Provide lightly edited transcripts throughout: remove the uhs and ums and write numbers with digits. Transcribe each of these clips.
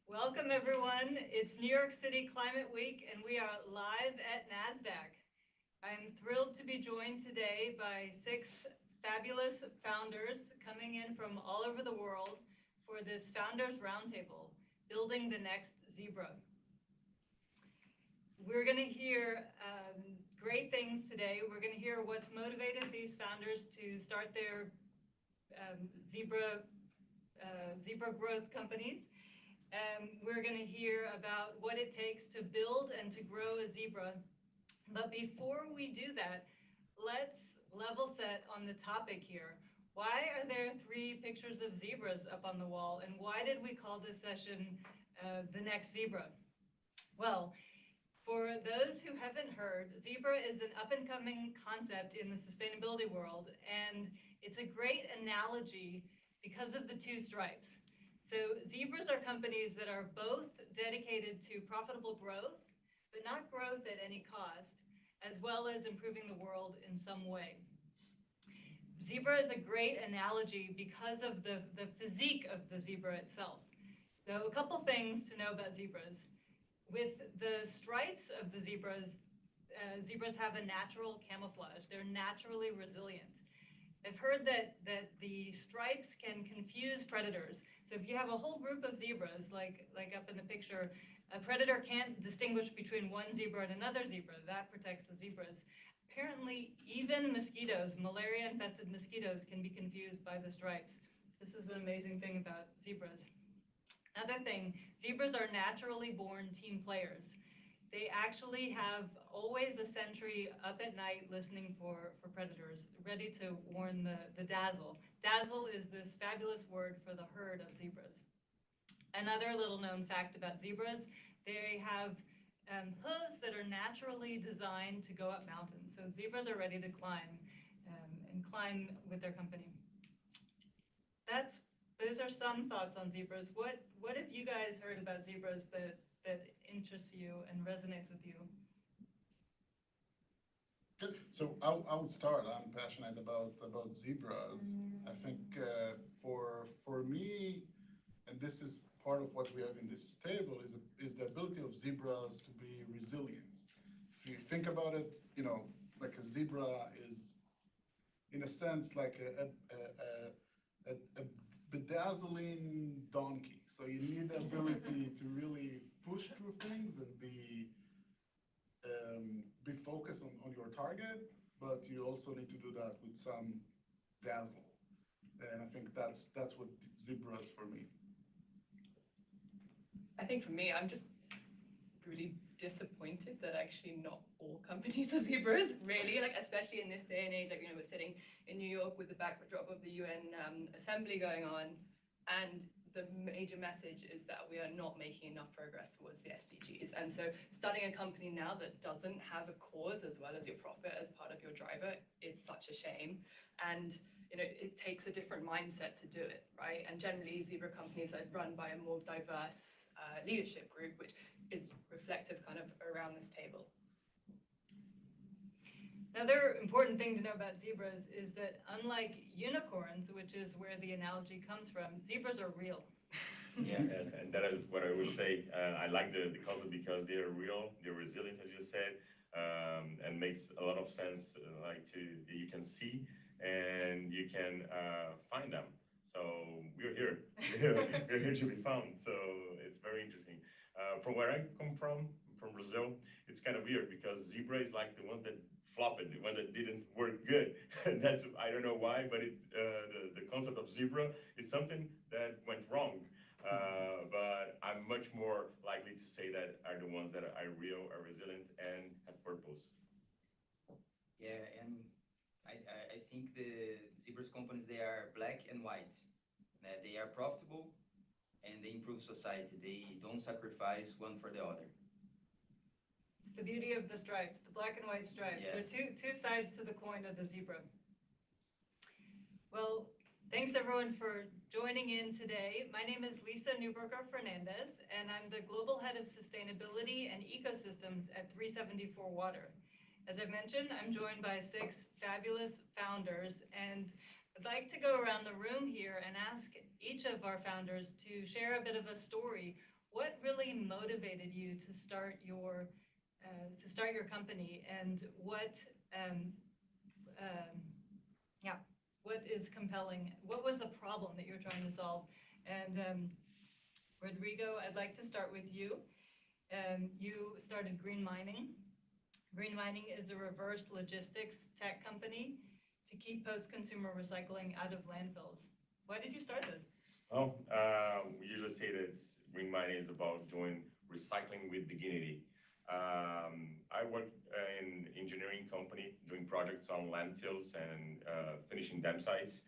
Welcome, everyone. It's New York City Climate Week, and we are live at NASDAQ. I'm thrilled to be joined today by 6 fabulous founders coming in from all over the world for this Founders Roundtable, Building the Next Zebra. We're going to hear great things today. We're going to hear what's motivated these founders to start their zebra growth companies. We're going to hear about what it takes to build and to grow a zebra. But before we do that, let's level set on the topic here. Why are there 3 pictures of zebras up on the wall? And why did we call this session The Next Zebra? Well, for those who haven't heard, zebra is an up-and-coming concept in the sustainability world, and it's a great analogy because of the 2 stripes. So zebras are companies that are both dedicated to profitable growth, but not growth at any cost, as well as improving the world in some way. Zebra is a great analogy because of the physique of the zebra itself. So a couple things to know about zebras. With the stripes of the zebras, zebras have a natural camouflage. They're naturally resilient. I've heard that the stripes can confuse predators. So if you have a whole group of zebras, like up in the picture, a predator can't distinguish between one zebra and another zebra. That protects the zebras. Apparently, even mosquitoes, malaria-infested mosquitoes, can be confused by the stripes. This is an amazing thing about zebras. Another thing, zebras are naturally born team players. They actually have always a sentry up at night listening for predators, ready to warn the dazzle. Dazzle is this fabulous word for the herd of zebras. Another little known fact about zebras, they have hooves that are naturally designed to go up mountains. So zebras are ready to climb and climb with their company. Those are some thoughts on zebras. What have you guys heard about zebras that interests you and resonates with you? Good. So I would start. I'm passionate about zebras. I think for me, and this is part of what we have in this table, is the ability of zebras to be resilient. If you think about it, like a zebra is, in a sense, like a bedazzling donkey. So you need the ability to really push through things and be focused on your target, but you also need to do that with some dazzle. And I think that's what zebras for me. I think for me, I'm just really disappointed that actually not all companies are zebras, really, especially in this day and age, we're sitting in New York with the backdrop of the UN assembly going on, and the major message is that we are not making enough progress towards the SDGs. And so starting a company now that doesn't have a cause as well as your profit as part of your driver is such a shame. And it takes a different mindset to do it, right? And generally, zebra companies are run by a more diverse leadership group, which is reflective kind of around this table. Another important thing to know about zebras is that unlike unicorns, which is where the analogy comes from, zebras are real. Yeah, and that is what I would say. I like the concept because they are real, they're resilient, as you said, and makes a lot of sense. You can see and you can find them. So we're here. We're here to be found. So it's very interesting. From where I come from Brazil, it's kind of weird because zebra is like the one that flopped, the one that didn't work good. That's, I don't know why, but the concept of zebra is something that went wrong. But I'm much more likely to say that are the ones that are real, are resilient, and have purpose. Yeah, and I think the zebras companies, they are black and white. They are profitable and they improve society. They don't sacrifice one for the other. It's the beauty of the stripes, the black and white stripes. Yes. They're two sides to the coin of the zebra. Well, thanks everyone for joining in today. My name is Lisa Newberger Fernandez, and I'm the Global Head of Sustainability and Ecosystems at 374 Water. As I mentioned, I'm joined by 6 fabulous founders, and I'd like to go around the room here and ask each of our founders to share a bit of a story what really motivated you to start your company, and what is compelling? What was the problem that you're trying to solve? And Rodrigo, I'd like to start with you. You started Green Mining. Green Mining is a reverse logistics tech company to keep post-consumer recycling out of landfills. Why did you start this? Well, we usually say that green mining is about doing recycling with dignity. I work in engineering company doing projects on landfills and finishing dam sites.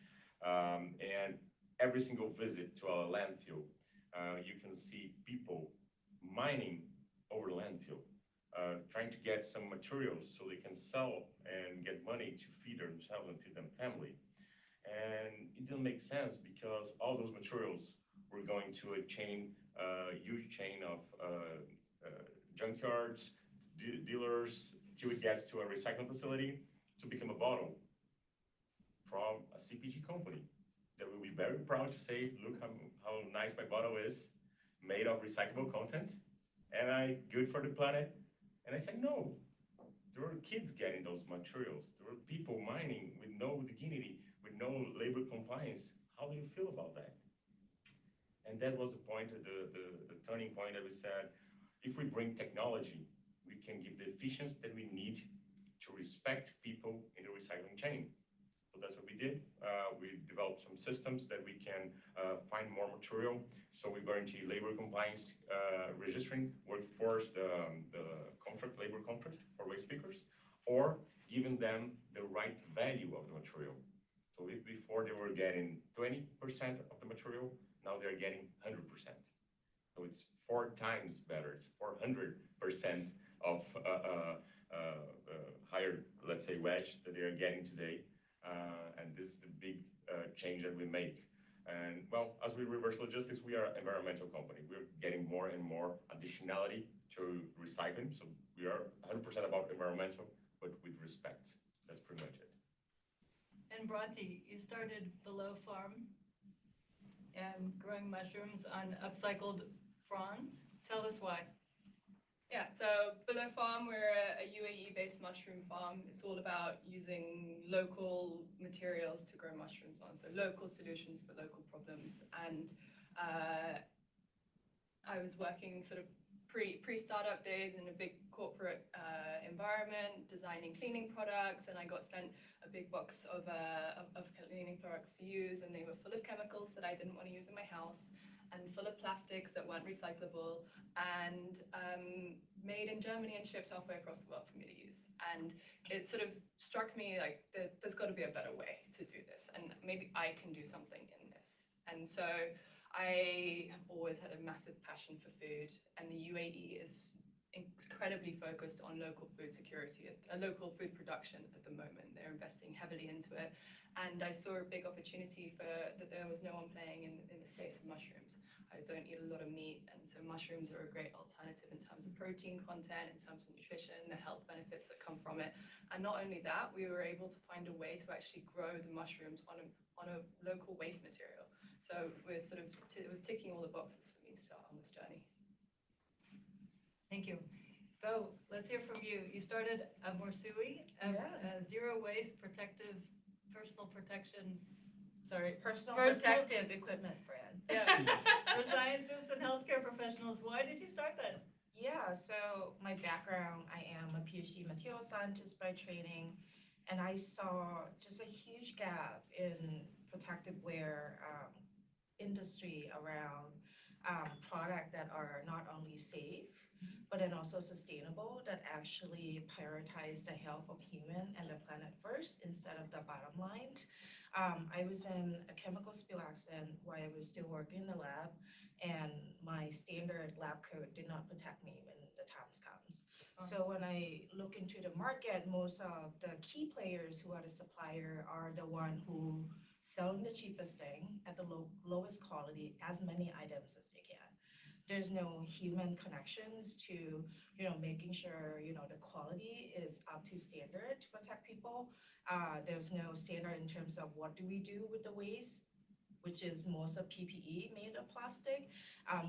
And every single visit to a landfill, you can see people mining over landfill, trying to get some materials so they can sell and get money to feed themselves and feed their family. And it didn't make sense because all those materials were going to a huge chain of junkyards, dealers, till it gets to a recycling facility to become a bottle from a CPG company that will be very proud to say, look how nice my bottle is, made of recyclable content, and good for the planet. And I said, no, there are kids getting those materials. There are people mining with no dignity, with no labor compliance. How do you feel about that? And that was the point, the turning point that we said, if we bring technology, we can give the efficiency that we need to respect people in the recycling chain. So that's what we did. We developed some systems that we can find more material. So we guarantee labor compliance, registering workforce, the labor contract for waste pickers, or giving them the right value of the material. So if before they were getting 20% of the material, now they're getting 100%. So it's 4 times better. It's 400% of higher, let's say, wage that they are getting today. And this is the big change that we make. And well, as we reverse logistics, we are an environmental company. We're getting more and more additionality to recycling. So we are 100% about environmental, but with respect. That's pretty much it. And Bronte, you started Below Farm and growing mushrooms on upcycled fronds. Tell us why. Yeah, so Below Farm, we're a UAE-based mushroom farm. It's all about using local materials to grow mushrooms on, so local solutions for local problems. And I was working sort of pre-startup days in a big corporate environment, designing cleaning products, and I got sent a big box of cleaning products to use, and they were full of chemicals that I didn't want to use in my house, and full of plastics that weren't recyclable, and made in Germany and shipped halfway across the world for me to use. And it sort of struck me like there's got to be a better way to do this, and maybe I can do something in this. And so I have always had a massive passion for food, and the UAE is incredibly focused on local food security, local food production at the moment. They're investing heavily into it, and I saw a big opportunity that there was no one playing in the space of mushrooms. I don't eat a lot of meat, and so mushrooms are a great alternative in terms of protein content, in terms of nutrition, the health benefits that come from it. And not only that, we were able to find a way to actually grow the mushrooms on a local waste material. So we're sort of, it was ticking all the boxes for me to start on this journey. Thank you. Bo, let's hear from you. You started Morsui, a zero waste personal protective equipment brand. Yeah, for scientists and healthcare professionals. Why did you start that? Yeah, so my background, I am a PhD material scientist by training, and I saw just a huge gap in protective wear industry around products that are not only safe, but then also sustainable, that actually prioritize the health of human and the planet first instead of the bottom line. I was in a chemical spill accident while I was still working in the lab, and my standard lab coat did not protect me when the times comes. So when I look into the market, most of the key players who are the supplier are the one who selling the cheapest thing at the lowest quality, as many items as they can. There's no human connections to, making sure, the quality is up to standard to protect people. There's no standard in terms of what do we do with the waste, which is most of PPE made of plastic.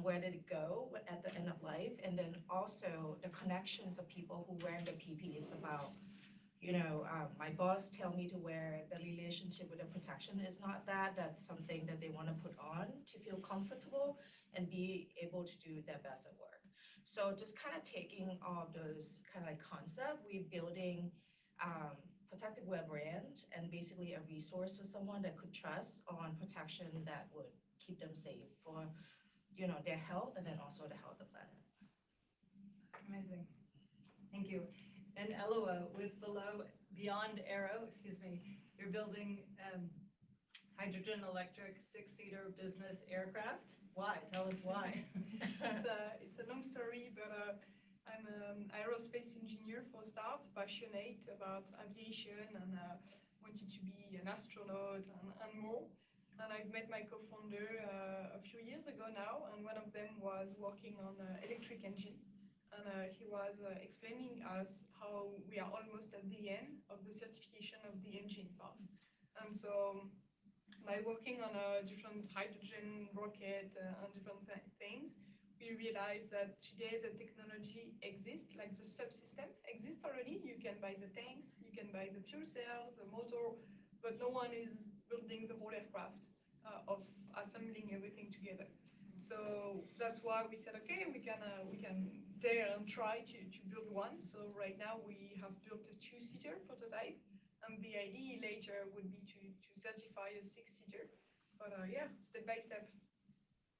Where did it go at the end of life? And then also the connections of people who wear the PPE. It's about, my boss tell me to wear, the relationship with the protection is not that. That's something that they want to put on to feel comfortable and be able to do their best at work. So just kind of taking all those kind of like concept, we're building protective wear brand and basically a resource for someone that could trust on protection that would keep them safe for, their health and then also the health of the planet. Amazing. Thank you. And Eloa, with Beyond Aero, you're building hydrogen electric 6-seater business aircraft. Why? Tell us why. It's a long story, but I'm an aerospace engineer for start, passionate about aviation and wanted to be an astronaut and more. And I've met my co-founder a few years ago now, and one of them was working on electric engine. And he was explaining us how we are almost at the end of the certification of the engine part. And so by working on a different hydrogen rocket and different things, we realized that today the technology exists, like the subsystem exists already. You can buy the tanks, you can buy the fuel cell, the motor, but no one is building the whole aircraft of assembling everything together. So that's why we said, okay, we can dare and try to build one. So right now we have built a 2-seater prototype, and the idea later would be to certify a 6-seater. But yeah, step by step.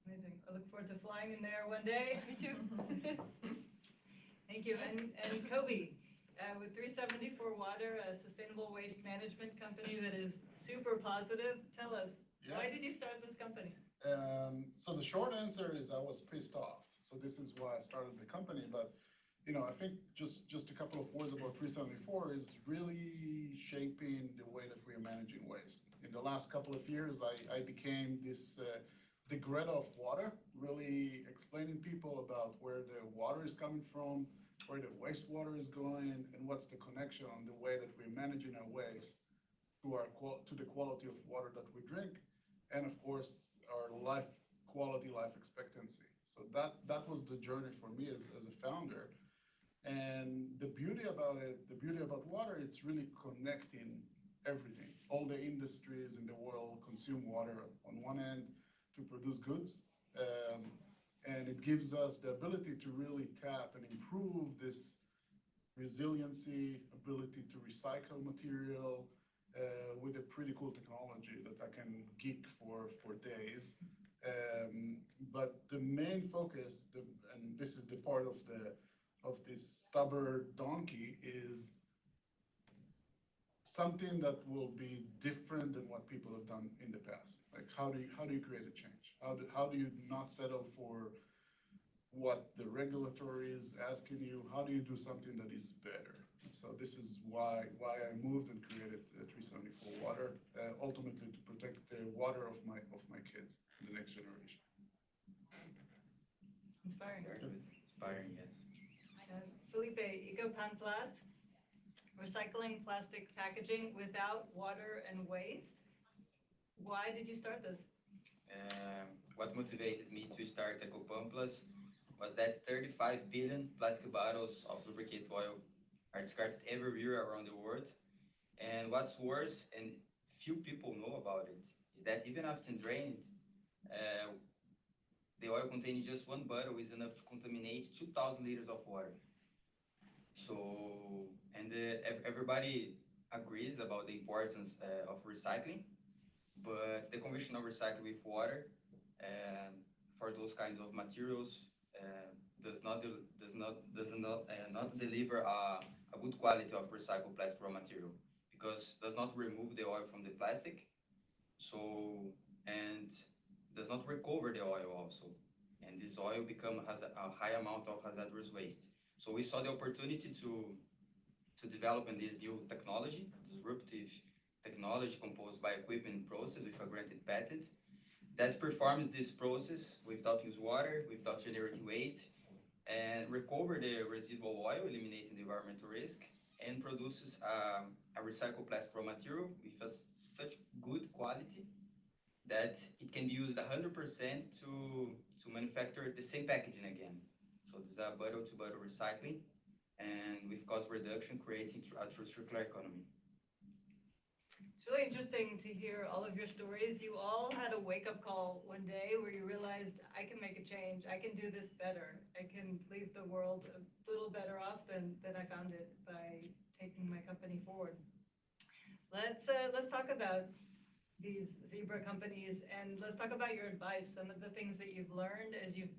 Amazing. I look forward to flying in there one day. Me too. Thank you. And Kobe, with 374 Water, a sustainable waste management company that is super positive, tell us, why did you start this company? So the short answer is I was pissed off. So this is why I started the company. But I think just a couple of words about 374 is really shaping the way that we are managing waste. In the last couple of years, I became this the Greta of water, really explaining people about where the water is coming from, where the wastewater is going, and what's the connection on the way that we're managing our waste to the quality of water that we drink, and of course our life expectancy. So that was the journey for me as a founder. And the beauty about water, it's really connecting everything. All the industries in the world consume water on one end to produce goods. And it gives us the ability to really tap and improve this resiliency, ability to recycle material with a pretty cool technology that I can geek for days. But the main focus, and this is the part of this stubborn donkey, is something that will be different than what people have done in the past. Like how do you create a change? How do you not settle for what the regulatory is asking you? How do you do something that is better? So this is why I moved and created 374 Water, ultimately to protect the water of my kids, the next generation. Inspiring. Very good. Inspiring, yes. Felipe, EcoPanplast, recycling plastic packaging without water and waste. Why did you start this? What motivated me to start EcoPanplast was that 35 billion plastic bottles of lubricant oil are discarded every year around the world. And what's worse, and few people know about it, is that even after drained, the oil containing just one bottle is enough to contaminate 2,000 liters of water. So, and everybody agrees about the importance of recycling, but the conventional recycling with water for those kinds of materials does not deliver a good quality of recycled plastic raw material, because does not remove the oil from the plastic, and does not recover the oil also, and this oil has a high amount of hazardous waste. So we saw the opportunity to develop in this new technology, disruptive technology composed by equipment process with a granted patent that performs this process without use water, without generating waste, and recover the residual oil, eliminating the environmental risk, and produces a recycled plastic raw material with such good quality that it can be used 100% to manufacture the same packaging again. So this is a bottle-to-bottle recycling, and with cost reduction, creating a true circular economy. It's really interesting to hear all of your stories. You all had a wake-up call one day where you realized, I can make a change, I can do this better, I can leave the world a little better off than I found it by taking my company forward. Let's talk about these Zebra companies, and let's talk about your advice, some of the things that you've learned as you've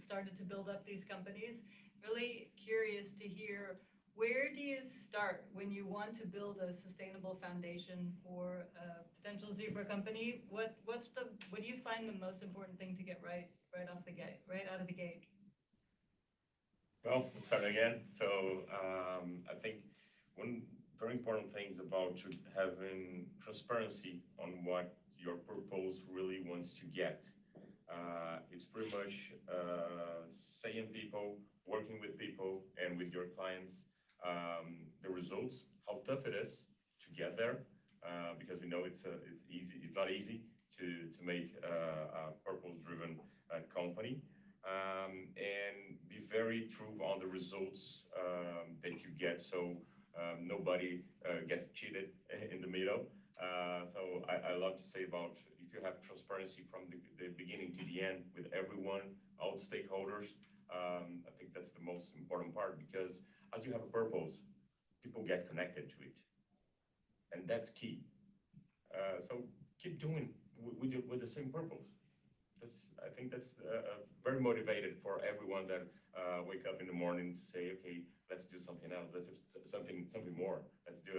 started to build up these companies. Really curious to hear, where do you start when you want to build a sustainable foundation for a potential Zebra company? What do you find the most important thing to get right off the gate, right out of the gate? Well, let's start again. So I think one very important thing is about having transparency on what your purpose really wants to get. It's pretty much saying people, working with people and with your clients, the results, how tough it is to get there, because we know it's easy. It's not easy to make a purpose-driven company, and be very true on the results that you get. So nobody gets cheated in the middle. So I love to say about, if you have transparency from the beginning to the end with everyone, all stakeholders, I think that's the most important part, because as you have a purpose, people get connected to it. And that's key. So keep doing with the same purpose. I think that's very motivated for everyone that wake up in the morning to say, okay, let's do something else. Let's do something more. Let's do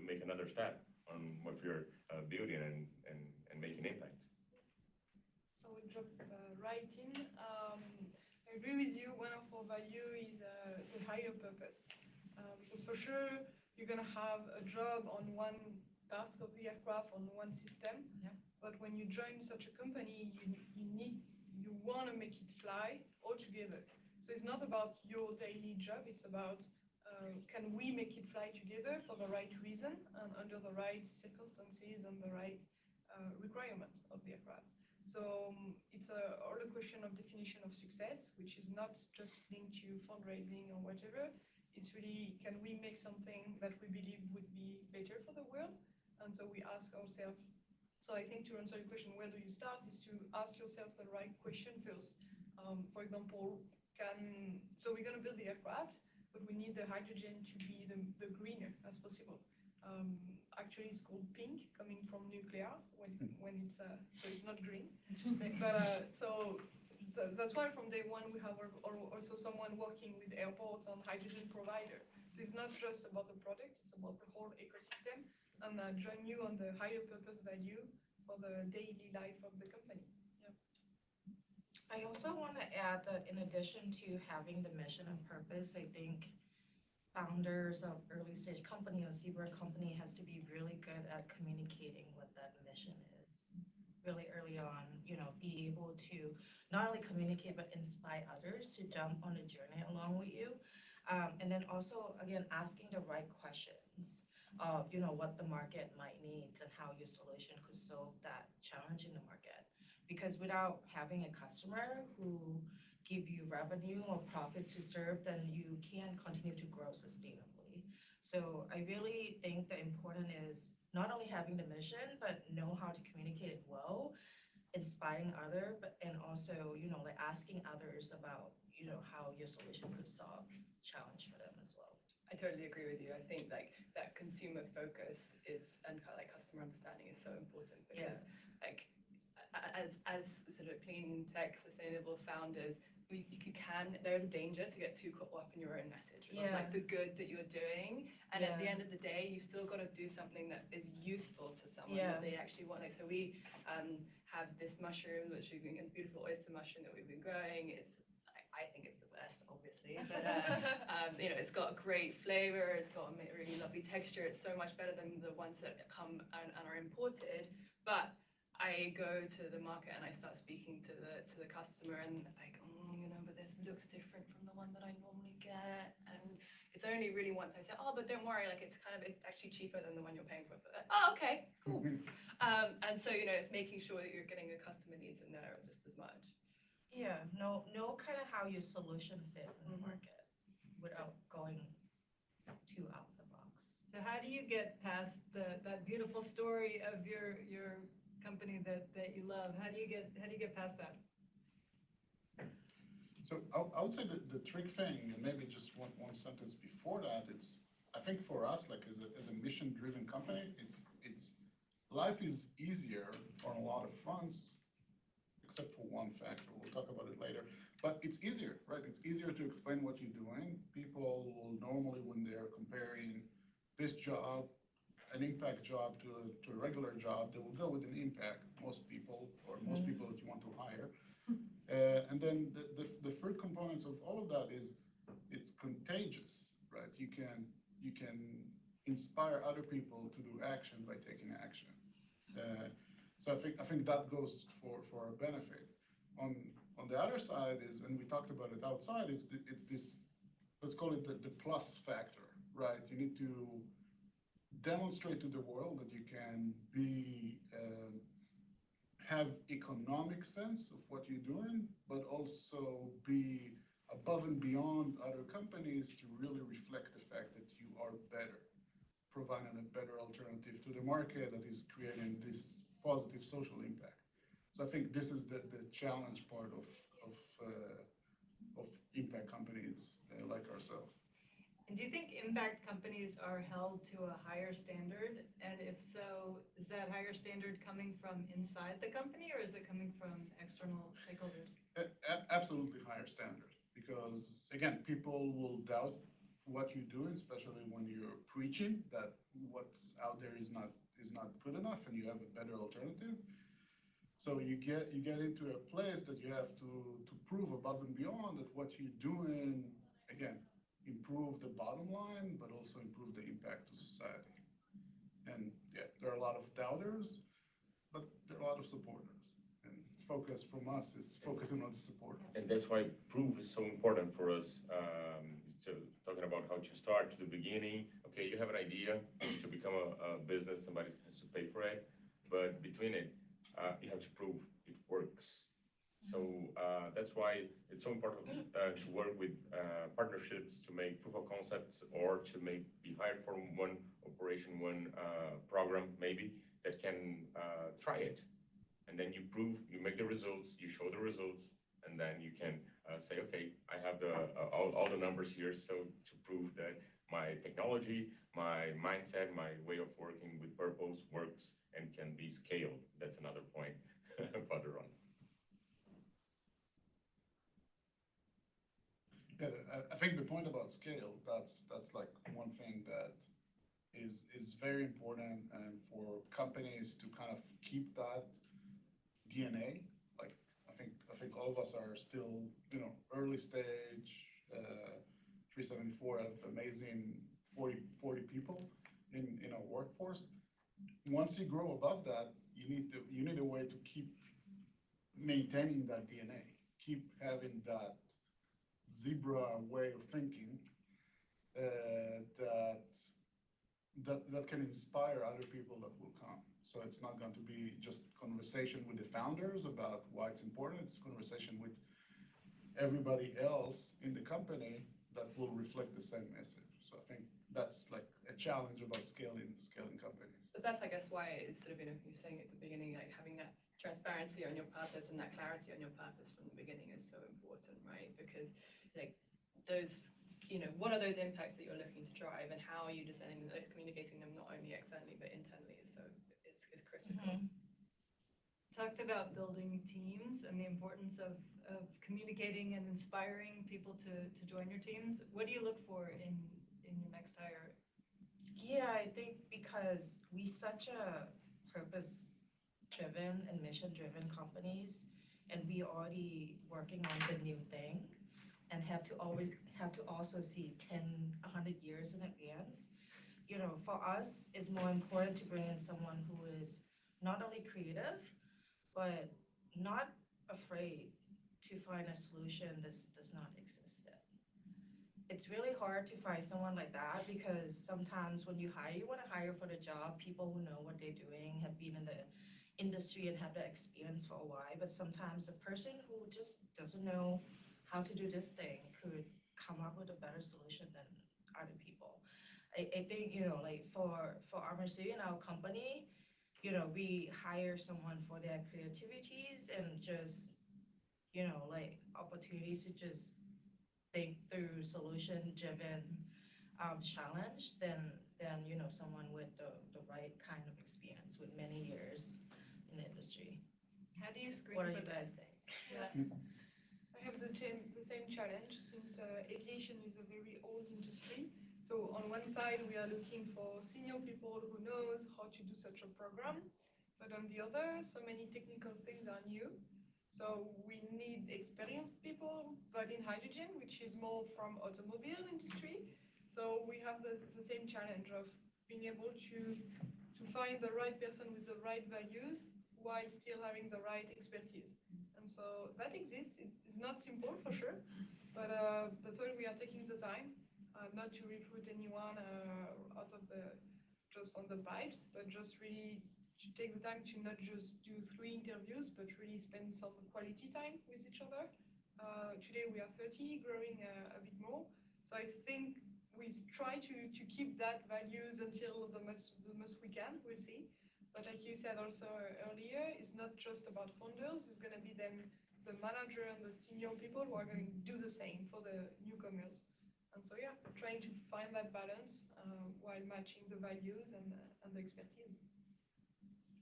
make another step on what we're building and making impact. So we'll jump right in. I agree with you. One of our value is the higher purpose. Because for sure, you're going to have a job on one task of the aircraft, on one system. Yeah. But when you join such a company, you want to make it fly all together. So it's not about your daily job, it's about can we make it fly together for the right reason and under the right circumstances and the right requirement of the aircraft. So it's all a question of definition of success, which is not just linked to fundraising or whatever. It's really, can we make something that we believe would be better for the world? And so we ask ourselves, so I think to answer your question, where do you start, is to ask yourself the right question first. For example, so we're going to build the aircraft, but we need the hydrogen to be the greener as possible. Actually, it's called pink, coming from nuclear, when it's, so it's not green. But so that's why from day one, we have also someone working with airports on hydrogen provider. So it's not just about the product, it's about the whole ecosystem, and join you on the higher purpose value for the daily life of the company. Yeah. I also want to add that in addition to having the mission and purpose, I think founders of early stage company or Zebra company has to be really good at communicating what that mission is really early on, be able to not only communicate, but inspire others to jump on a journey along with you. And then also, again, asking the right questions of, what the market might need and how your solution could solve that challenge in the market. Because without having a customer who give you revenue or profits to serve, then you can continue to grow sustainably. So I really think the important is not only having the mission, but know how to communicate it well, inspiring others, and also, like asking others about, how your solution could solve challenge for them as well. I totally agree with you. I think like that consumer focus is, and kind of like customer understanding is so important, because like as sort of clean tech sustainable founders, there's a danger to get too caught up in your own message, of like the good that you're doing, and at the end of the day, you've still got to do something that is useful to someone that they actually want. Like, so we have this mushroom, which we've been a beautiful oyster mushroom that we've been growing. I think it's the best, obviously, but it's got a great flavor. It's got a really lovely texture. It's so much better than the ones that come and are imported. But I go to the market and I start speaking to the customer, and I go, but this looks different from the one that I normally get. And it's only really once I say, oh, but don't worry, like it's actually cheaper than the one you're paying for. But oh, okay, cool. And so, you know, it's making sure that you're getting the customer needs in there just as much. Yeah, know kind of how your solution fit in the Mhm. market without going too out of the box. So how do you get past that beautiful story of your company that you love? How do you get past that? So I would say that the trick thing, and maybe just one sentence before that, I think for us, like as a mission-driven company, it's life is easier on a lot of fronts, except for one factor. We'll talk about it later. But it's easier, right? It's easier to explain what you're doing. People will normally, when they're comparing this job, an impact job to a regular job, they will go with an impact, most people, or most people that you want to hire. And then the third components of all of that is it's contagious, right? You can inspire other people to do action by taking action. So I think that goes for our benefit. On the other side is, and we talked about it outside, it's this, let's call it the plus factor, right? You need to demonstrate to the world that you can have economic sense of what you're doing, but also be above and beyond other companies to really reflect the fact that you are better, providing a better alternative to the market that is creating this positive social impact. So I think this is the challenge part of impact companies like ourselves. And do you think impact companies are held to a higher standard? And if so, is that higher standard coming from inside the company, or is it coming from external stakeholders? Absolutely higher standard, because again, people will doubt what you're doing, especially when you're preaching that what's out there is not good enough and you have a better alternative. So you get into a place that you have to prove above and beyond that what you're doing, again, improve the bottom line, but also improve the impact to society. And yeah, there are a lot of doubters, but there are a lot of supporters. And focus from us is focusing on supporters. And that's why proof is so important for us. So talking about how to start to the beginning. Okay, you have an idea to become a business, somebody has to pay for it. But between it, you have to prove it works. So that's why it's so important to work with partnerships to make proof of concepts, or to be hired for one operation, one program maybe that can try it. And then you prove, you make the results, you show the results, and then you can say, okay, I have all the numbers here, so to prove that my technology, my mindset, my way of working with purpose works and can be scaled. That's another point further on. Yeah, I think the point about scale, that's like one thing that is very important, and for companies to kind of keep that DNA. Like I think all of us are still, early stage. 374 have amazing 40 people in our workforce. Once you grow above that, you need a way to keep maintaining that DNA, keep having that zebra way of thinking that can inspire other people that will come. So it's not going to be just conversation with the founders about why it's important. It's conversation with everybody else in the company that will reflect the same message. So I think that's like a challenge about scaling companies. But that's, I guess, why it's sort of, you're saying at the beginning, like having that transparency on your purpose and that clarity on your purpose from the beginning is so important, right? Because like those, what are those impacts that you're looking to drive, and how are you designing those, communicating them not only externally but internally is critical. Talked about building teams and the importance of communicating and inspiring people to join your teams. What do you look for in your next hire? Yeah, I think because we such a purpose-driven and mission-driven companies, and we already working on the new thing, and have to also see 10, 100 years in advance. For us, it's more important to bring in someone who is not only creative, but not afraid to find a solution that does not exist yet. it's really hard to find someone like that because sometimes when you hire, you want to hire for the job, people who know what they're doing, have been in the industry and have the experience for a while. But sometimes a person who just doesn't know how to do this thing could come up with a better solution than other people. I think, like for Armasu in our company, we hire someone for their creativities and just, like opportunities to just think through solution-driven challenge than someone with the right kind of experience with many years in the industry. How do you screen What do for you that? guys think? Yeah. I have the same challenge since aviation is a very old industry. So on one side, we are looking for senior people who knows how to do such a program, but on the other, so many technical things are new. So we need experienced people, but in hydrogen, which is more from automobile industry. So we have the same challenge of being able to find the right person with the right values while still having the right expertise. And so that exists. It's not simple for sure, but that's why we are taking the time not to recruit anyone out of just on the pipes, but just really to take the time to not just do 3 interviews, but really spend some quality time with each other. Today we are 30, growing a bit more. So I think we try to keep that values until the most we can. We'll see. But like you said also earlier, it's not just about founders. It's going to be then the manager and the senior people who are going to do the same for the newcomers. And so yeah, trying to find that balance while matching the values and the expertise.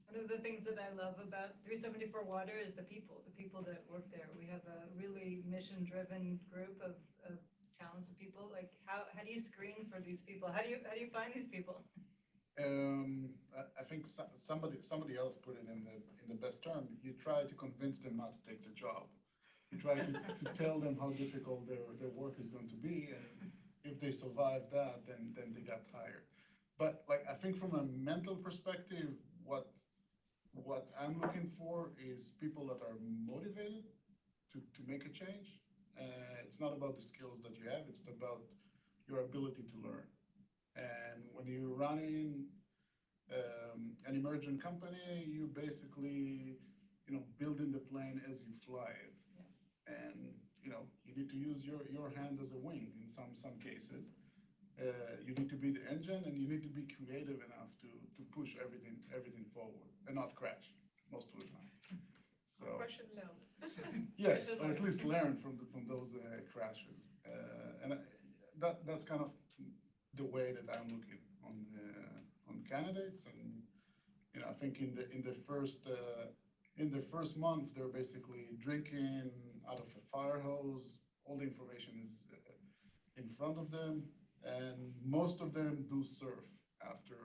One of the things that I love about 374 Water is the people that work there. We have a really mission-driven group of talented people. Like, how do you screen for these people? How do you find these people? I think somebody else put it in the best term. You try to convince them not to take the job. You try to tell them how difficult their work is going to be, and if they survive that, then they got tired. But like, I think from a mental perspective, what I'm looking for is people that are motivated to make a change. It's not about the skills that you have, it's about your ability to learn. And when you're running an emerging company, you basically, building the plane as you fly it. Yeah. And, you need to use your hand as a wing in some cases. You need to be the engine, and you need to be creative enough to push everything forward and not crash most of the time. So Crash and learn. yeah, or at least learn from those crashes. And that's kind of the way that I'm looking on candidates. And I think in the first month they're basically drinking out of a fire hose. All the information is in front of them, and most of them do surf after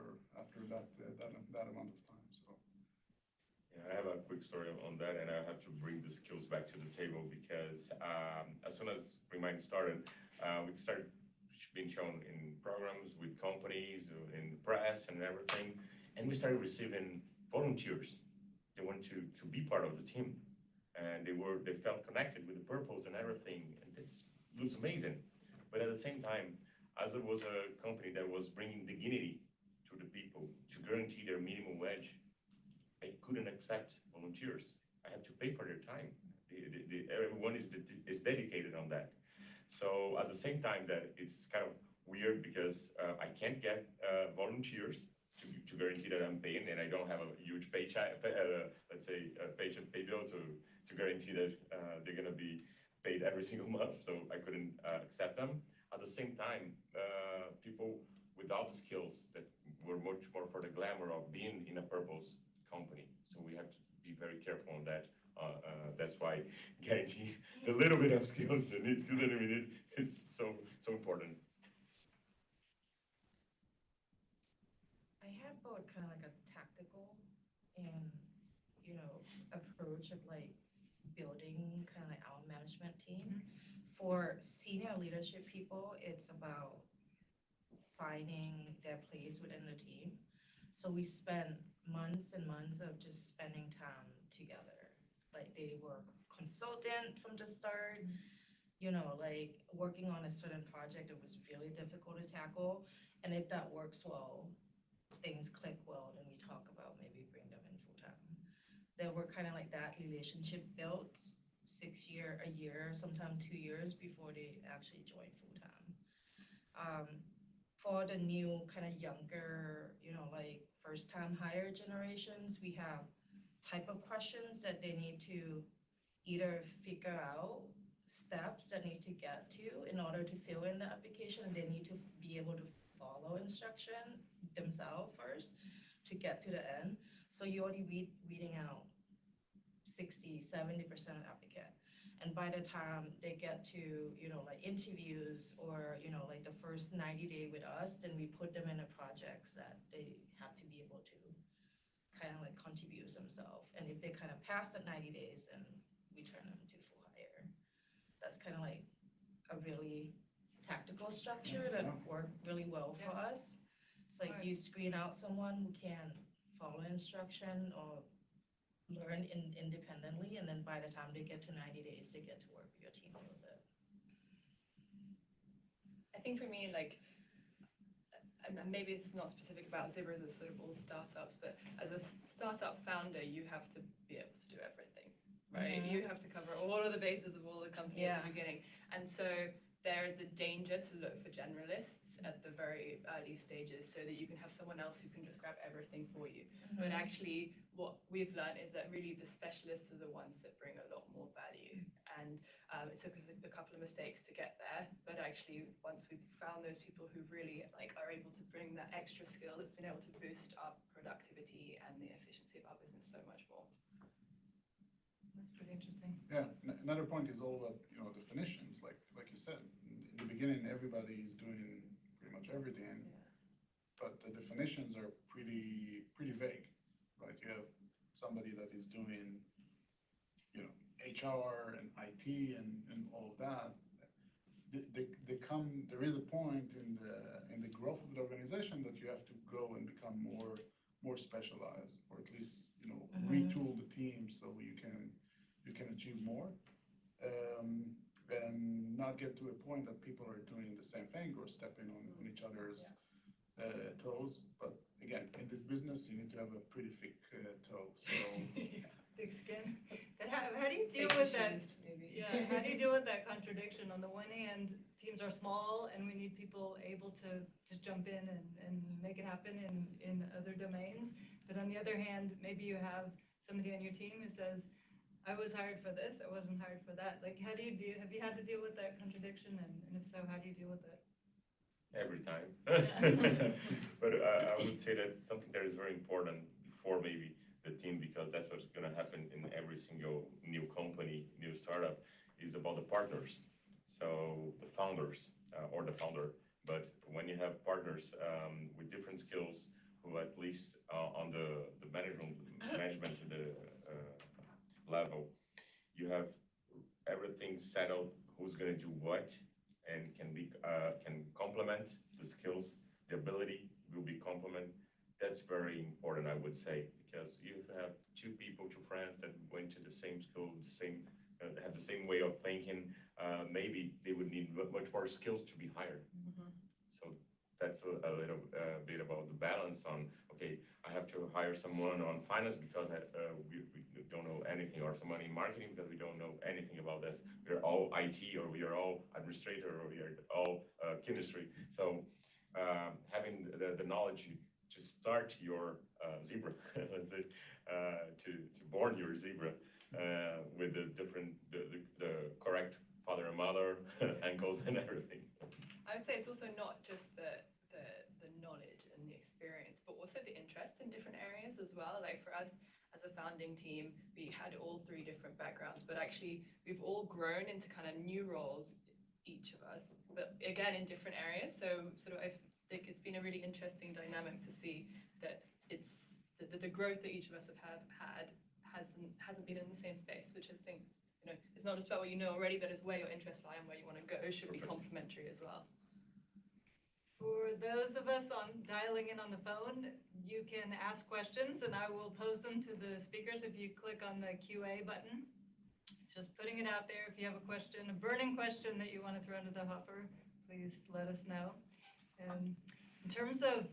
that amount of time. So yeah, I have a quick story on that, and I have to bring the skills back to the table because as soon as Remind started, we started being shown in programs with companies, in the press and everything, and we started receiving volunteers. They want to be part of the team, and they felt connected with the purpose and everything, and it looks amazing. But at the same time, as it was a company that was bringing dignity to the people to guarantee their minimum wage, I couldn't accept volunteers. I have to pay for their time. Everyone is dedicated on that. So at the same time that it's kind of weird because I can't get volunteers to guarantee that I'm paying, and I don't have a huge paycheck, let's say a paycheck pay bill to guarantee that they're gonna be paid every single month. So I couldn't accept them. At the same time, people without the skills that were much more for the glamour of being in a purpose company. So we have to be very careful on that. That's why guarantee the little bit of skills, the need skills that we need is so important. I have both kind of like a tactical and, approach of like building kind of like our management team. For senior leadership people, it's about finding their place within the team. So we spent months and months of just spending time together. Like they were consultant from the start, like working on a certain project that was really difficult to tackle. And if that works well, things click well, then we talk about maybe bring them in full time. There were kind of like that relationship built a year, sometimes 2 years before they actually join full time. For the new kind of younger, like first time hire generations, we have type of questions that they need to either figure out steps that need to get to in order to fill in the application, and they need to be able to follow instruction themselves first to get to the end. So you're already reading out 60-70% applicant. And by the time they get to, like interviews or, like the first 90-day with us, then we put them in the projects that they have to be able to kind of like contribute themselves. And if they kind of pass that 90 days, then we turn them to full hire. That's kind of like a really tactical structure that worked really well for us. It's like you screen out someone who can follow instruction or learn independently, and then by the time they get to 90 days, they get to work with your team a little bit. I think for me, like, and maybe it's not specific about Zebras as sort of all startups, but as a startup founder, you have to be able to do everything, right? You have to cover all of the bases of all the company at the beginning. And so there is a danger to look for generalists at the very early stages so that you can have someone else who can just grab everything for you. But actually, what we've learned is that really the specialists are the ones that bring a lot more value. And it took us a couple of mistakes to get there, but actually once we've found those people who really like are able to bring that extra skill, it's been able to boost our productivity and the efficiency of our business so much more. That's pretty interesting. Yeah, another point is all about, definitions, like you said. In the beginning, everybody is doing pretty much everything, but the definitions are pretty vague, right? You have somebody that is doing, HR and IT and all of that. There is a point in the growth of the organization that you have to go and become more specialized, or at least, retool the team so you can achieve more. And not get to a point that people are doing the same thing or stepping on each other's toes. But again, in this business, you need to have a pretty thick toe. So Thick skin. And how do you deal with that? Yeah, how do you deal with that contradiction? On the one hand, teams are small and we need people able to just jump in and make it happen in other domains. But on the other hand, maybe you have somebody on your team who says, I was hired for this, I wasn't hired for that. Like, have you had to deal with that contradiction? And if so, how do you deal with it? Every time. But I would say that something that is very important for maybe the team, because that's what's going to happen in every single new company, new startup, is about the partners. So the founders or the founder. But when you have partners with different skills, who at least on the management level, you have everything settled, who's going to do what, and can complement the skills, the ability will be complement. That's very important, I would say, because you have two friends that went to the same school, have the same way of thinking, maybe they would need much more skills to be hired. So that's a little bit about the balance on, okay, I have to hire someone on finance because we don't know anything, or someone in marketing because we don't know anything about this. We're all IT, or we are all administrator, or we are all chemistry. So having the knowledge to start your zebra, let's say, to born your zebra with the correct father and mother, ankles and everything. I would say it's also not just the knowledge and the experience, but also the interest in different areas as well. Like for us as a founding team, we had all three different backgrounds, but actually we've all grown into kind of new roles, each of us, but again in different areas. So sort of I think it's been a really interesting dynamic to see that it's the growth that each of us have had hasn't been in the same space, which I think, it's not just about what you know already, but it's where your interests lie and where you want to go should be complementary as well. For those of us dialing in on the phone, you can ask questions and I will pose them to the speakers if you click on the QA button. just putting it out there. If you have a question, a burning question that you want to throw into the hopper, please let us know. In terms of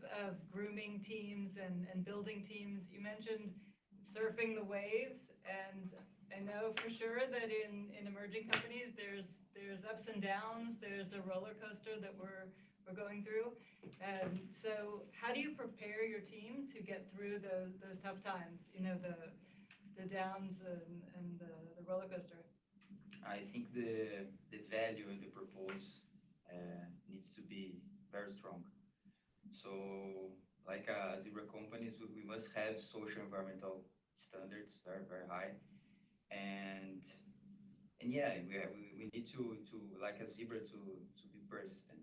grooming teams and building teams, you mentioned surfing the waves, and I know for sure that in emerging companies, there's ups and downs, there's a roller coaster that we're going through. So how do you prepare your team to get through those tough times, you know, the downs and the roller coaster? I think the value and the purpose needs to be very strong. So, like Zebra companies, we must have social environmental standards very, very high, and yeah, we need to like a Zebra to be persistent.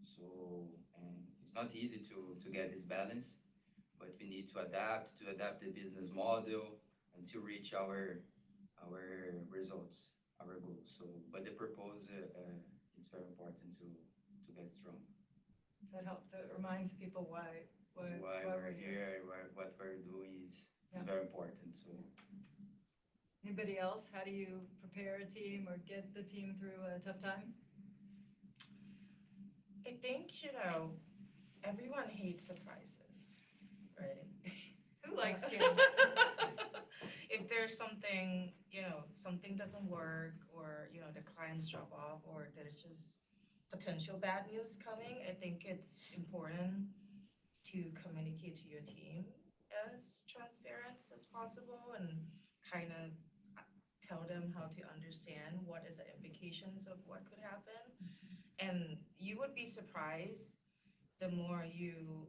So, and it's not easy to get this balance, but we need to adapt the business model and to reach our results, our goals. So, but the purpose it's very important to get strong. That helps, it reminds people why we're here, what we're doing is very important. So, anybody else? How do you prepare a team or get the team through a tough time? I think, you know, everyone hates surprises, right? Who likes change? If there's something, you know, something doesn't work, or, you know, the clients drop off, or there's just potential bad news coming, I think it's important to communicate to your team as transparent as possible and kind of tell them how to understand what is the implications of what could happen. And you would be surprised the more you,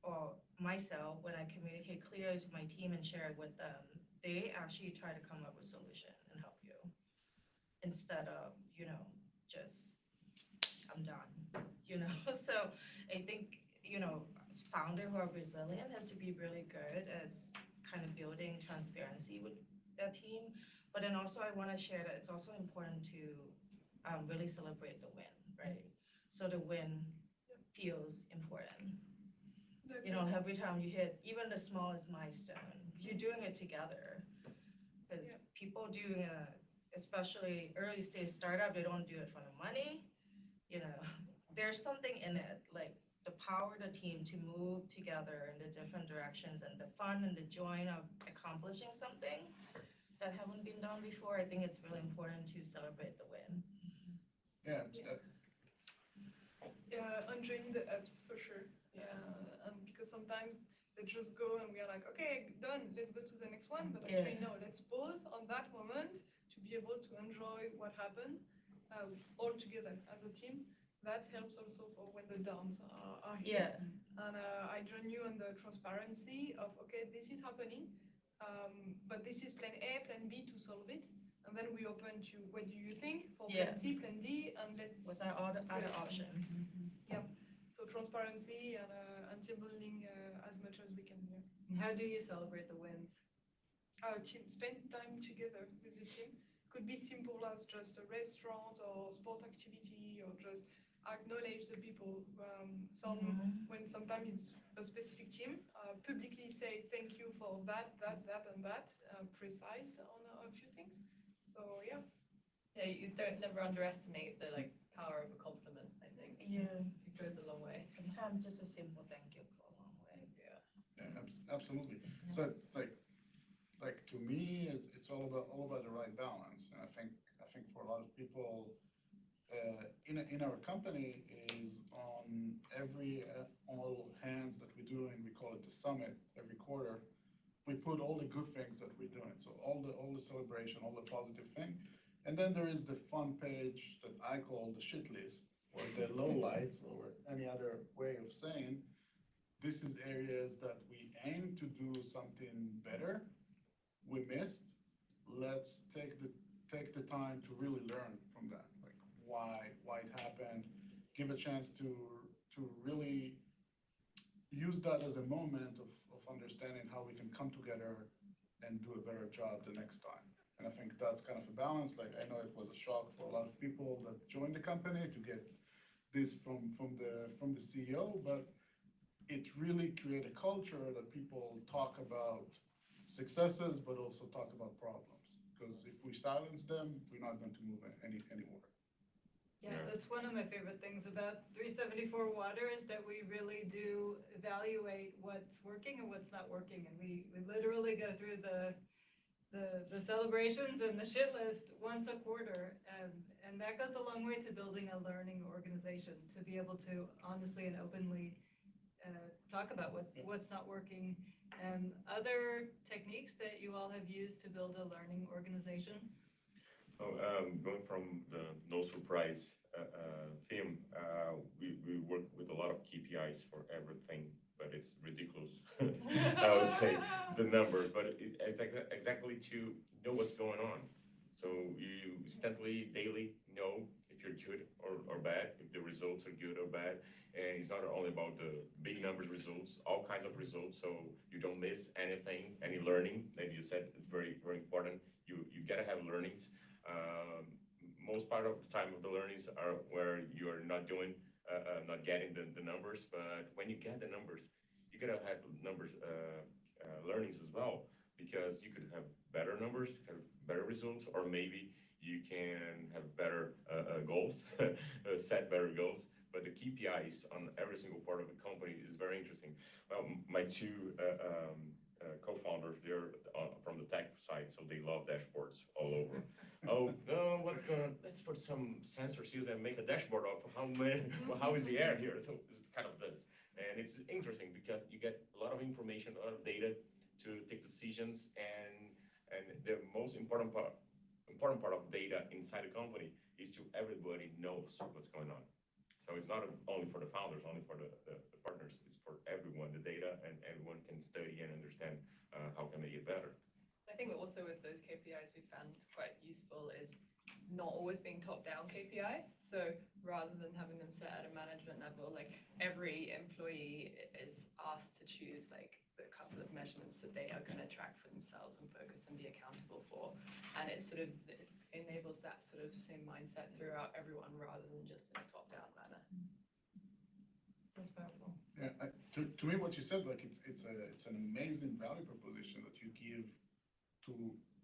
or myself, when I communicate clearly to my team and share it with them, they actually try to come up with a solution and help you instead of, you know, just I'm done, you know. So I think, you know, as founder who are resilient has to be really good at kind of building transparency with the team. But then also I want to share that it's also important to really celebrate the win, right? So the win feels important. You know, every time you hit even the smallest milestone, you're doing it together. Because people doing especially early stage startup, they don't do it for the money. You know, there's something in it, like the power of the team to move together in the different directions and the fun and the joy of accomplishing something that haven't been done before. I think it's really important to celebrate the win. Yeah. Enjoying the ups for sure. And because sometimes they just go and we are like, okay, done, let's go to the next one. But actually, no, let's pause on that moment to be able to enjoy what happened all together as a team. That helps also for when the downs are here. And I join you on the transparency of, okay, this is happening, but this is plan A, plan B to solve it. And then we open to what do you think for plan C, plan D, and let's... What are all the other options? Yep. So transparency and team building as much as we can. And how do you celebrate the wins? Team, spend time together with the team. Could be simple as just a restaurant or sport activity, or just acknowledge the people. When sometimes it's a specific team, publicly say thank you for that, and that, precise on a few things. So yeah. Yeah, you don't never underestimate the power of a compliment, I think. Yeah. It goes a long way. Sometimes just a simple thank you go a long way. Absolutely. So like to me, it's all about the right balance. And I think for a lot of people in our company is on all hands that we're doing. We call it the summit every quarter. We put all the good things that we're doing. So all the celebration, all the positive thing. And then there is the fun page that I call the shit list, or the lowlights, or any other way of saying, this is areas that we aim to do something better. We missed. Let's take the time to really learn from that, like why it happened. Give a chance to really use that as a moment of understanding how we can come together and do a better job the next time. And I think that's kind of a balance. Like, I know it was a shock for a lot of people that joined the company to get this from the CEO, but it really created a culture that people talk about successes, but also talk about problems. because if we silence them, we're not going to move anywhere. Yeah, Yeah. that's one of my favorite things about 374 Water is that we really do evaluate what's working and what's not working. And we literally go through the celebrations and the shit list once a quarter. And that goes a long way to building a learning organization, to be able to honestly and openly talk about what's not working. Other techniques that you all have used to build a learning organization? Going from the no surprise theme, we work with a lot of KPIs for everything, but it's ridiculous. I would say the numbers, but it's exactly to know what's going on. So you instantly, daily know if you're good or bad, if the results are good or bad. And it's not only about the big numbers results, all kinds of results. So you don't miss anything, any learning. Like you said, it's very, very important. You gotta have learnings. Most part of the time of the learnings are where you're not doing, not getting the numbers. But when you get the numbers, you gotta have numbers, learnings as well, because you could have better numbers, have better results, or maybe you can have better goals, set better goals. But the KPIs on every single part of the company is very interesting. My two co-founders, they're from the tech side, so they love dashboards all over. Oh, no, let's put some sensors here and make a dashboard of how is the air here? So it's kind of this. And it's interesting because you get a lot of information, a lot of data to take decisions, and the most important part of data inside a company is to everybody knows what's going on. So it's not only for the founders, only for the partners, it's for everyone, the data, and everyone can study and understand how can they get better. I think also with those KPIs we found quite useful is not always being top-down KPIs. So rather than having them set at a management level, like every employee is asked to choose like the couple of measurements that they are going to track for themselves and focus and be accountable for. And it sort of enables that sort of same mindset throughout everyone rather than just in a top-down manner. That's powerful. Yeah, to me, what you said, like it's an amazing value proposition that you give to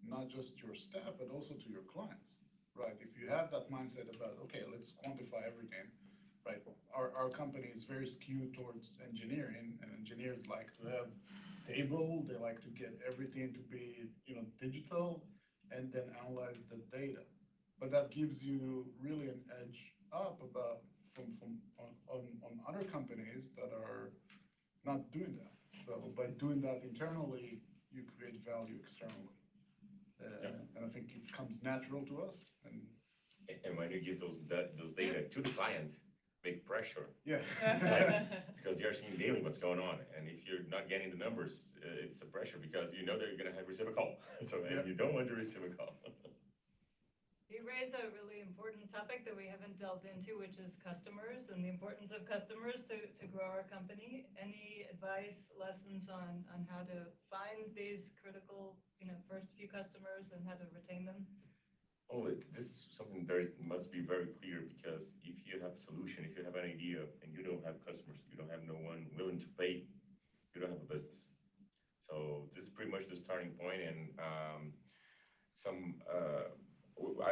not just your staff, but also to your clients, right? If you have that mindset about, okay, let's quantify everything, right? Our company is very skewed towards engineering, and engineers like to have table, they like to get everything to be, digital, and then analyze the data. But that gives you really an edge up about on other companies that are not doing that. So by doing that internally, you create value externally. And I think it comes natural to us. And when you give those data to the client, big pressure. yeah, Because you're seeing daily what's going on, and if you're not getting the numbers, it's a pressure because you know that you're going to receive a call. So and you don't want to receive a call. You raise a really important topic that we haven't delved into, which is customers and the importance of customers to grow our company. Any advice, lessons on how to find these critical, first few customers and how to retain them? Oh, this is something must be very clear, because if you have a solution, if you have an idea and you don't have customers, you don't have no one willing to pay, you don't have a business. So this is pretty much the starting point. And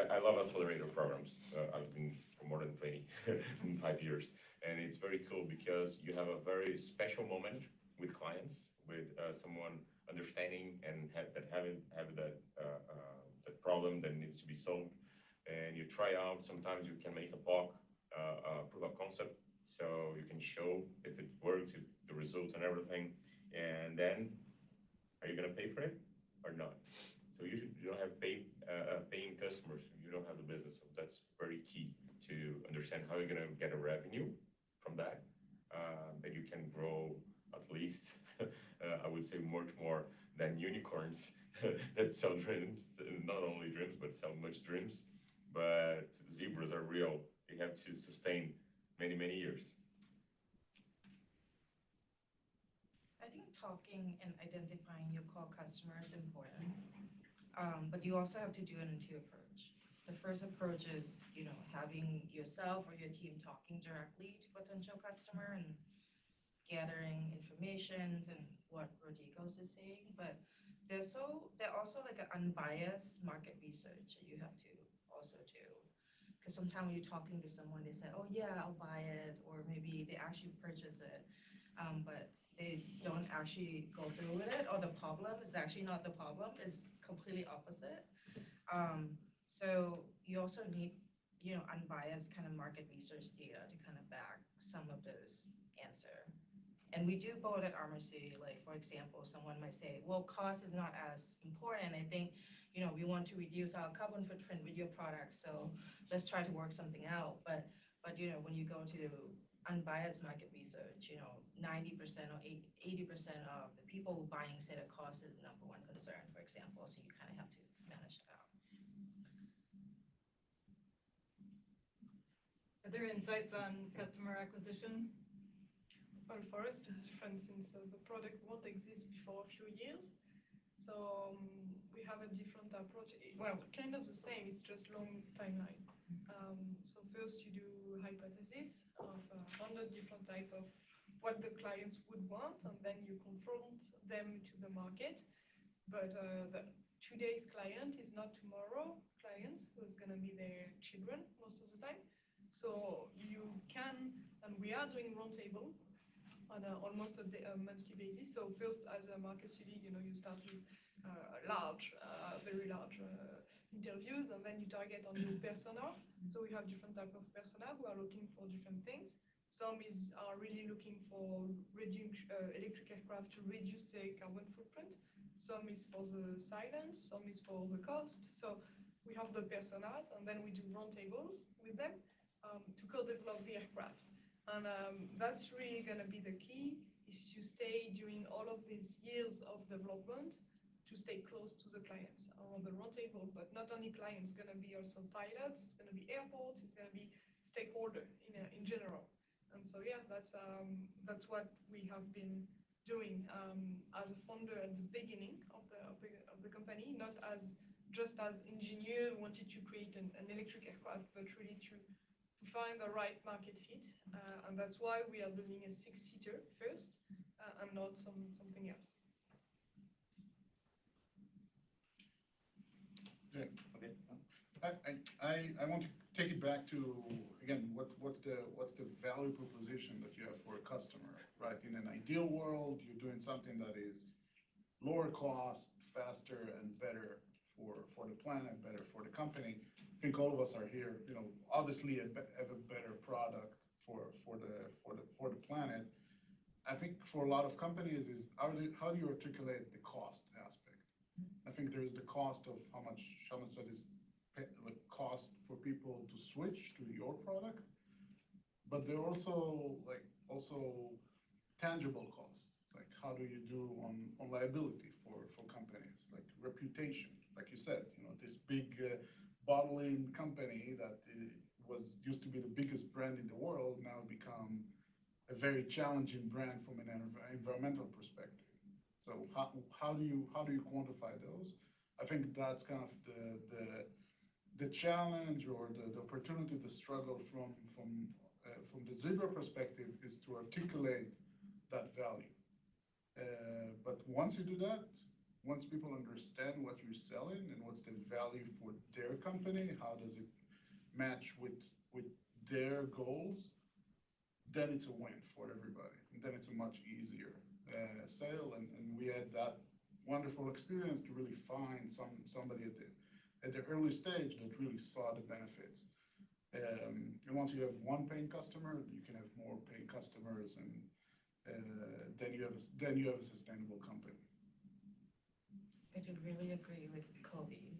I love accelerator programs. I've been for more than 5 years. And it's very cool because you have a very special moment with clients, with someone understanding and having that problem that needs to be solved. And you try out, sometimes you can make a POC, proof of concept, so you can show if it works, if the results and everything. And then, are you gonna pay for it or not? So you don't have paying customers, you don't have the business. So that's very key to understand how you're gonna get a revenue from that, that you can grow at least, I would say much more than unicorns that sell dreams, not only dreams, but sell much dreams. But zebras are real. They have to sustain many, many years. I think talking and identifying your core customer is important, but you also have to do it in two approach. The first approach is, having yourself or your team talking directly to potential customer and gathering information and what Rodrigo's is saying. But There's also like an unbiased market research that you have to also do. Because sometimes when you're talking to someone, they say, oh yeah, I'll buy it, or maybe they actually purchase it, but they don't actually go through with it, or the problem is actually not the problem, it's completely opposite. So you also need, unbiased kind of market research data to kind of back some of those answer. And we do both at Armacy, like, for example, someone might say, well, cost is not as important. I think, we want to reduce our carbon footprint with your product, so let's try to work something out. But when you go to unbiased market research, 90% or 80% of the people who buying say the cost is number one concern, for example, so you kind of have to manage that out. Are there insights on customer acquisition? Well, for us, it's different since the product won't exist before a few years. So we have a different approach. Well, kind of the same, it's just long timeline. So first you do hypothesis of 100 different type of what the clients would want, and then you confront them to the market. But today's client is not tomorrow clients, so it's going to be their children most of the time. So you can, and we are doing roundtable on almost a monthly basis. So first, as a market study, you start with very large interviews, and then you target on your persona. So we have different type of persona who are looking for different things. Some are really looking for electric aircraft to reduce their carbon footprint. Some is for the silence, some is for the cost. So we have the personas, and then we do roundtables with them to co-develop the aircraft. And that's really going to be the key, is to stay during all of these years of development, to stay close to the clients on the roundtable. But not only clients, it's going to be also pilots, it's going to be airports, it's going to be stakeholder in general. And so yeah, that's what we have been doing as a founder at the beginning of the company, not just as engineer wanted to create an electric aircraft, but really to find the right market fit, and that's why we are building a 6-seater first, and not something else. Yeah. Okay. I want to take it back to, again, what's the value proposition that you have for a customer, right? In an ideal world, you're doing something that is lower cost, faster, and better for the planet, better for the company. I think all of us are here, obviously have a better product for the planet. I think for a lot of companies is how do you articulate the cost aspect? I think there is the cost of how much that is the cost for people to switch to your product, but there are also tangible costs. Like how do you do on liability for companies, like reputation, like you said, this big bottling company that used to be the biggest brand in the world now become a very challenging brand from an environmental perspective. So how do you quantify those? I think that's kind of the challenge or the opportunity, the struggle from the Zebra perspective is to articulate that value. But once you do that, once people understand what you're selling and what's the value for their company, how does it match with their goals, then it's a win for everybody. And then it's a much easier sale. And we had that wonderful experience to really find somebody at the early stage that really saw the benefits. And once you have one paying customer, you can have more paying customers, and then you have a sustainable company. I do really agree with Kobe,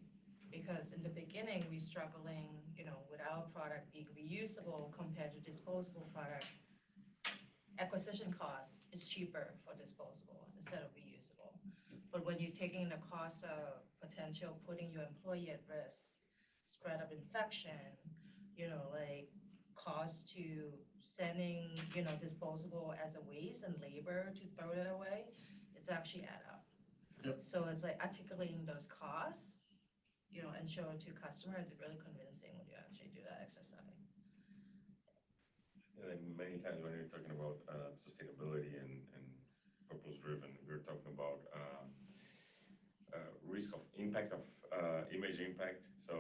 because in the beginning we're struggling, with our product being reusable compared to disposable product. Acquisition costs is cheaper for disposable instead of reusable. But when you're taking the cost of potential putting your employee at risk, spread of infection, like cost to sending, disposable as a waste and labor to throw it away, it's actually add up. Yep. So it's like articulating those costs, and show it to customers is really convincing when you actually do that exercise. And then many times when you're talking about sustainability and purpose-driven, we're talking about impact of image impact. So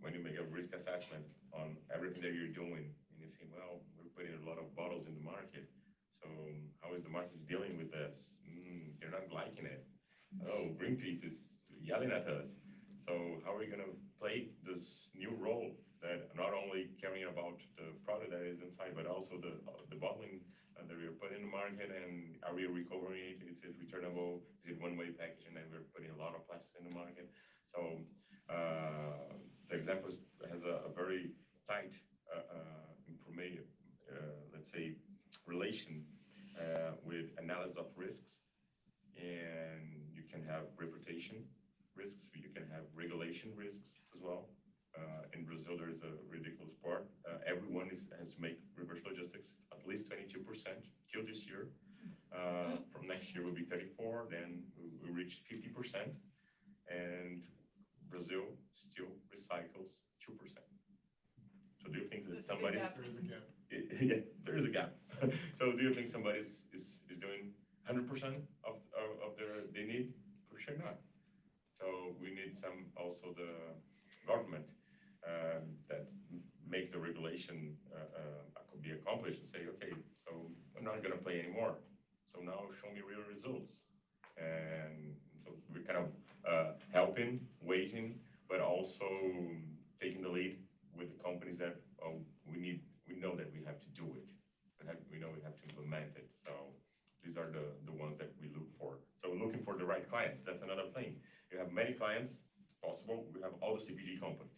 when you make a risk assessment on everything that you're doing, and you say, well, we're putting a lot of bottles in the market. So how is the market dealing with this? They're not liking it. Oh, Greenpeace is yelling at us. So how are we going to play this new role that not only caring about the product that is inside, but also the bottling that we're putting in the market, and are we recovering it? Is it returnable? Is it one-way packaging? And we're putting a lot of plastic in the market. So the example has a very tight information, let's say, relation with analysis of risks, and you can have reputation risks, you can have regulation risks as well. In Brazil, there is a ridiculous part. Everyone has to make reverse logistics at least 22% till this year. From next year will be 34, then we reach 50%, and Brazil still recycles 2%. So do you think that somebody's... There is a gap. Yeah, there is a gap. So do you think somebody is doing 100% of their need? For sure not. So we need some, also the government that makes the regulation could be accomplished and say, okay, so I'm not going to play anymore. So now show me real results. And so we're kind of helping, waiting, but also taking the lead with the companies that we know that we have to do it. We know we have to implement it. So these are the ones that we look for. So looking for the right clients, that's another thing. You have many clients, possible. We have all the CPG companies.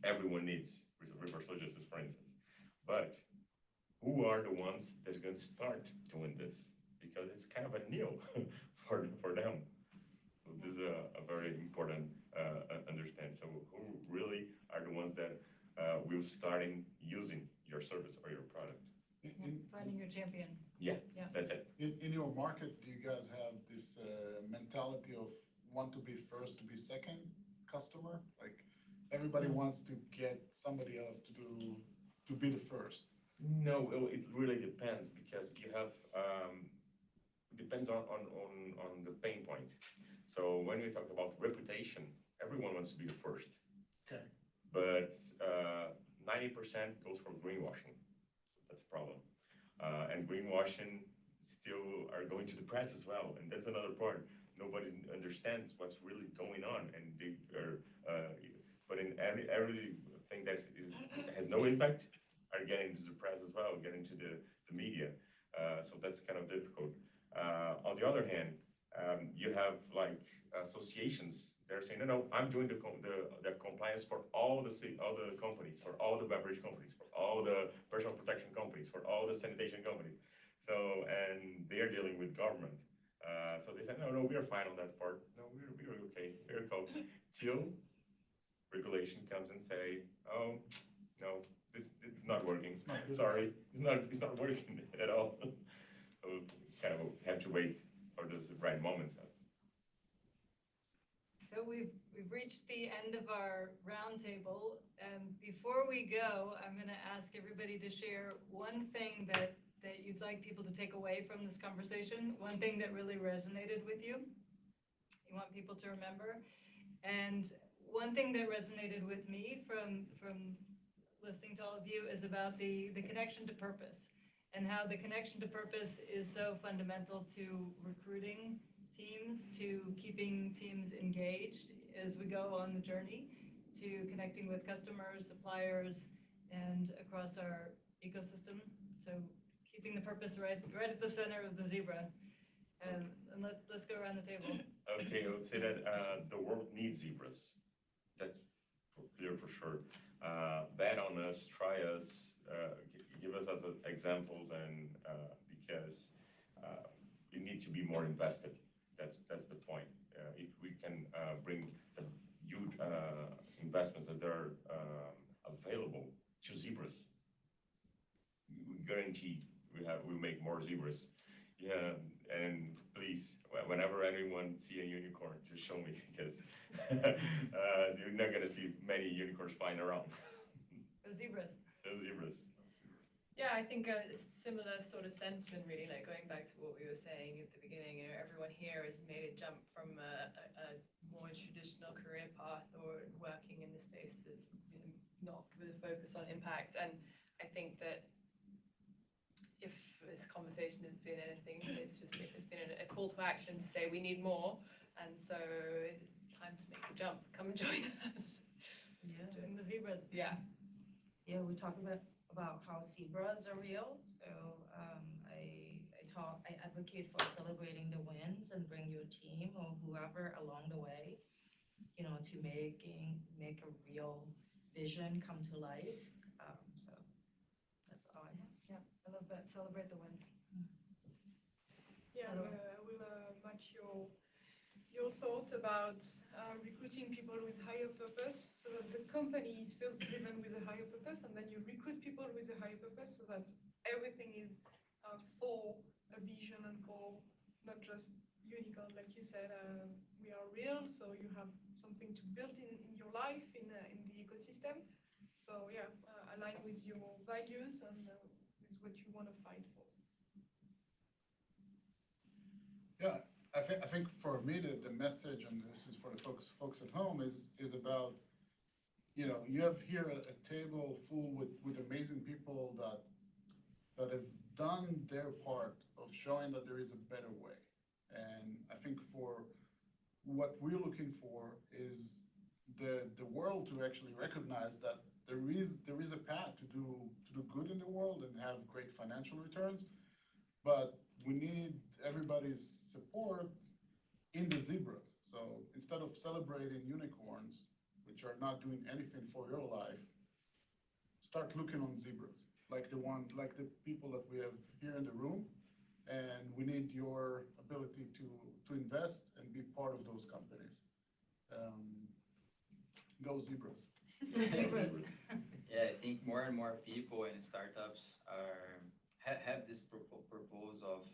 Everyone needs reverse logistics, for instance. But who are the ones that are going to start doing this? Because it's kind of a new for them. So this is a very important understand. So who really are the ones that will starting using your service or your product? Finding your champion. Yeah, Yeah. that's it. In your market, do you guys have this mentality of want to be first to be second customer? Like everybody wants to get somebody else to be the first. No, it really depends, because you have depends on the pain point. So when we talk about reputation, everyone wants to be the first. Okay. But 90% goes for greenwashing. That's a problem. And greenwashing still are going to the press as well, and that's another part. Nobody understands what's really going on, and they are putting everything that has no impact are getting to the press as well, getting to the media. So that's kind of difficult. On the other hand, you have like associations. They're saying, no, I'm doing the compliance for all the companies, for all the beverage companies, for all the personal protection companies, for all the sanitation companies. So, and they are dealing with government. So they said, no, we are fine on that part. No, we're okay. We're cool. Till regulation comes and say, oh, no, this is not working. Sorry, it's not working at all. So kind of have to wait for the right moments. So we've reached the end of our roundtable. Before we go, I'm going to ask everybody to share one thing that you'd like people to take away from this conversation, one thing that really resonated with you, you want people to remember. And one thing that resonated with me from listening to all of you is about the connection to purpose, and how the connection to purpose is so fundamental to recruiting teams, to keeping teams engaged as we go on the journey, to connecting with customers, suppliers, and across our ecosystem. So keeping the purpose right at the center of the zebra. And let's go around the table. Okay, I would say that the world needs zebras. That's clear for sure. Bet on us, try us, give us as examples, and because you need to be more invested. That's the point. If we can bring the huge investments that are available to zebras, we guarantee we'll make more zebras. Yeah, and please, whenever anyone see a unicorn, just show me, because you're not gonna see many unicorns flying around. Those zebras. Those zebras. Yeah, I think a similar sort of sentiment, really, like going back to what we were saying at the beginning. You know, everyone here has made a jump from a more more traditional career path or working in the space that's not with a focus on impact. And I think that if this conversation has been anything, it's been a call to action to say we need more, and so it's time to make the jump. Come and join us. Yeah. Join the zebras. Yeah. Yeah, we talk about how zebras are real. So I advocate for celebrating the wins and bring your team or whoever along the way, to make a real vision come to life. So that's all I have. Yeah, I love that. Celebrate the wins. Yeah, Hello. I will match your thought about recruiting people with higher purpose, so that the company is first driven with a higher purpose, and then you recruit people with a higher purpose, so that everything is for a vision and for not just unicorn, like you said. We are real, so you have something to build in your life, in the ecosystem. So yeah, align with your values and with what you want to fight for. Yeah, I think for me, the message, and this is for the folks at home, is about, you have here a table full with amazing people that have done their part of showing that there is a better way. And I think for what we're looking for is the world to actually recognize that there is a path to do good in the world and have great financial returns, but we need everybody's support in the zebras. So instead of celebrating unicorns, which are not doing anything for your life, start looking on zebras, like the people that we have here in the room, and we need your ability to invest and be part of those companies. Go zebras. Yeah, I think more and more people and startups have this purpose of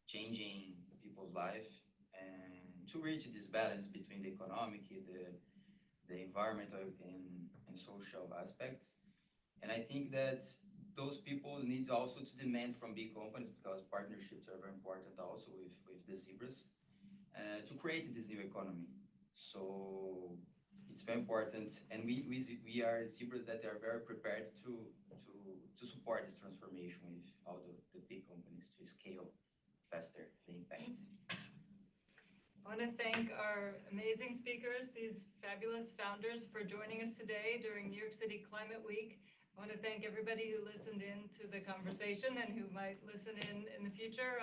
changing people's life and to reach this balance between the economic, the environmental and social aspects. And I think that those people need also to demand from big companies, because partnerships are very important also with the zebras, to create this new economy. So it's very important, and we are zebras that are very prepared to support this transformation with all the big companies to scale faster the impact. I want to thank our amazing speakers, these fabulous founders, for joining us today during New York City Climate Week. I want to thank everybody who listened in to the conversation and who might listen in the future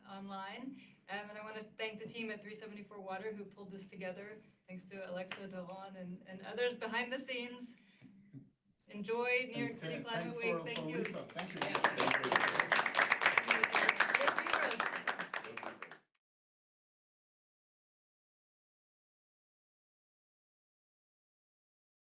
online. And I want to thank the team at 374 Water who pulled this together. Thanks to Alexa, Devon, and others behind the scenes. Enjoy New York City Climate Week. Thank you. Lisa. Thank you. Yeah. Thank you.